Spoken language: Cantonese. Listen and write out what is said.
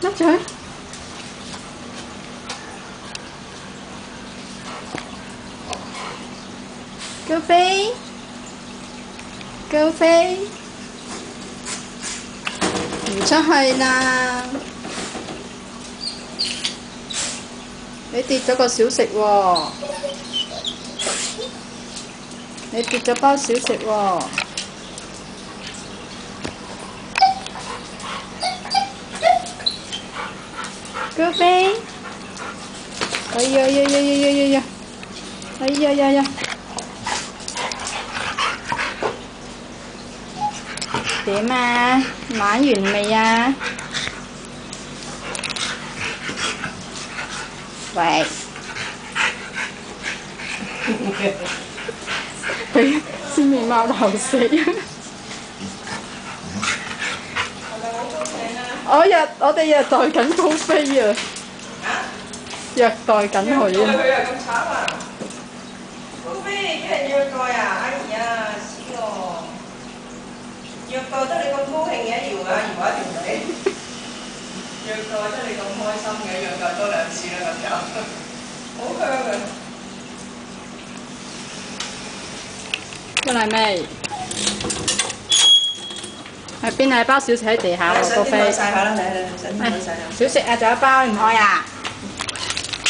甩咗佢。高飛，高飛，唔出去啦！你跌咗個小食喎，你跌咗包小食喎。高飛，哎呀呀呀呀呀呀呀！哎呀呀呀！點啊？玩完未啊？喂！俾先面貓頭死我哋虐待緊高飛啊！虐待緊佢啊！佢又咁慘啊！高飛俾人虐待啊！哎呀，死咯！虐待得你咁高興嘅，搖啊搖啊條仔，虐待得你咁開心嘅，虐待多2次啦咁就，好香啊！出嚟未？喺邊啊？包小食喺地下喎，高飛。快晒下啦，嚟嚟，使唔使晒啊？小食啊，仲有一包，你唔開啊？